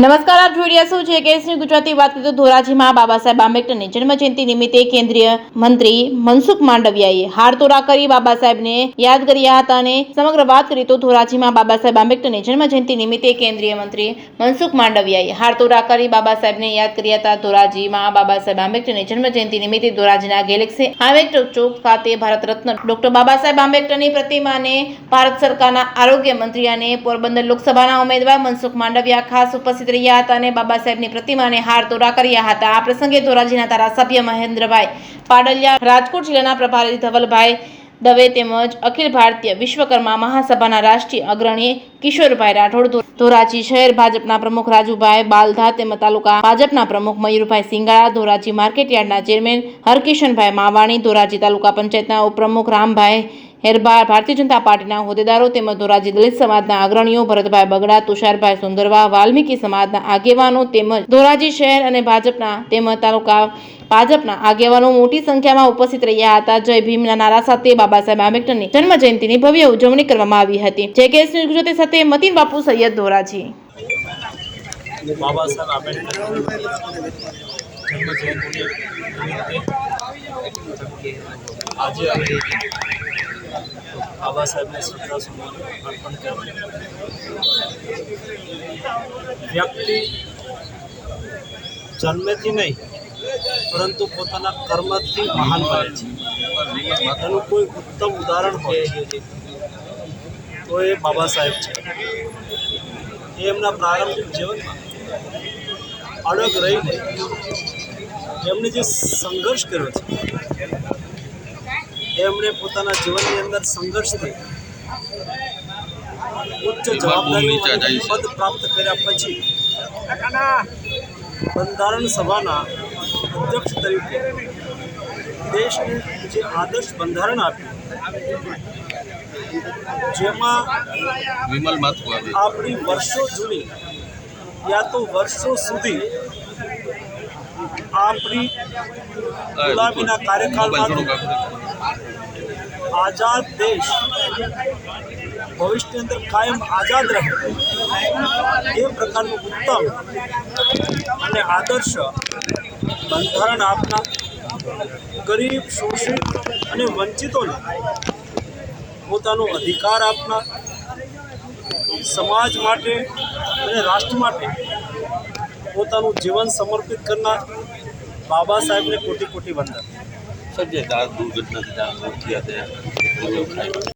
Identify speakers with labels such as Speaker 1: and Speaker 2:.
Speaker 1: નમસ્કાર, આપ જોઈ રહ્યા છો જેકેએસની ગુજરાતી વાત કરીએ તો ધોરાજીમાં બાબા સાહેબ આંબેડકરની જન્મજયંતિ નિમિત્તે કેન્દ્રીય મંત્રી મનસુખ માંડવિયાએ હારતોરા કરી બાબા સાહેબને યાદ કર્યા હતા અને સમગ્ર વાત કરીએ તો ધોરાજીમાં બાબા સાહેબ આંબેડકરની જન્મજયંતિ નિમિત્તે કેન્દ્રીય મંત્રી મનસુખ માંડવિયાએ હારતોરા કરી બાબા સાહેબને યાદ કર્યા હતા। ધોરાજીમાં બાબા સાહેબ આંબેડકરની જન્મજયંતિ નિમિત્તે ધોરાજીના ગેલેક્સી આંબેડકર ચોક ખાતે ભારત રત્ન ડોક્ટર બાબા સાહેબ આંબેડકરની પ્રતિમાને ભારત સરકારના આરોગ્ય મંત્રી અને પોરબંદર લોકસભાના ઉમેદવાર મનસુખ માંડવિયા ખાસ ઉપસ્થિત રહ્યા હતા અને બાબા સાહેબની પ્રતિમાને હારતોરા કર્યા હતા। આ પ્રસંગે ધોરાજીના ધારાસભ્ય મહેન્દ્રભાઈ પાડલિયા, રાજકોટ જિલ્લાના પ્રભારી ધવલભાઈ દવે તેમજ અખિલ ભારતીય વિશ્વકર્મા મહાસભાના રાષ્ટ્રીય અગ્રણી કિશોરભાઈ રાઠોડ, ધોરાજી શહેર ભાજપના પ્રમુખ રાજુભાઈ બાલધા તેમજ તાલુકા ભાજપના પ્રમુખ મયુરભાઈ સિંગાળા, ધોરાજી માર્કેટયાર્ડના ચેરમેન હરકિશનભાઈ માવાણી, ધોરાજી તાલુકા પંચાયતના ઉપપ્રમુખ રામભાઈ હેરબાર, ભારતીય જનતા પાર્ટીના હોદ્દેદારો તેમજ ધોરાજી દલિત સમાજના અગ્રણીઓ ભરતભાઈ બગડા, તુષારભાઈ સુંદરવા, વાલ્મીકી સમાજના આગેવાનો તેમજ ધોરાજી શહેર અને ભાજપના તેમજ તાલુકા ભાજપના આગેવાનો મોટી સંખ્યામાં ઉપસ્થિત રહ્યા હતા। જય ભીમના નારા સાથે બાબા સાહેબ આંબેડકરની જન્મજયંતિની ભવ્ય ઉજવણી કરવામાં આવી હતી। જેકેએસની ગુજરાતી સાથે મતીન બાપુ સૈયદ, ધોરાજી।
Speaker 2: બાબા સાહેબ આંબેડકર આજે બાબા સાહેબને શ્રદ્ધાસુમન અર્પણ કરવા વ્યક્તિ જન્મેથી નહીં પરંતુ પોતાના કર્મથી મહાન બને છે। એનું કોઈ ઉત્તમ ઉદાહરણ હોય તો એ બાબા સાહેબ છે। એ એમના પ્રારંભિક જીવનમાં અડગ રહીને એમણે જે સંઘર્ષ કર્યો છે, એમણે પોતાના જીવનની અંદર સંઘર્ષથી ઉચ્ચ જવાબદારી પદ પ્રાપ્ત કર્યા પછી બંધારણ સભાના અધ્યક્ષ તરીકે દેશને જે આદર્શ બંધારણ આપ્યું, જેમાં આપણી વર્ષો જૂની યા તો વર્ષો સુધી આપણી ગુલામીના કાર્યકાળમાં આઝાદ દેશ ભવિષ્યની અંદર કાયમ આઝાદ રહે એ પ્રકારનું ઉત્તમ અને આદર્શ બંધારણ આપનાર, ગરીબ, શોષિત અને વંચિતોને પોતાનો અધિકાર આપનાર, સમાજ માટે અને રાષ્ટ્ર માટે પોતાનું જીવન સમર્પિત કરનાર બાબા સાહેબને કોટી કોટી વંદન।
Speaker 3: સર, જે દુર્ઘટના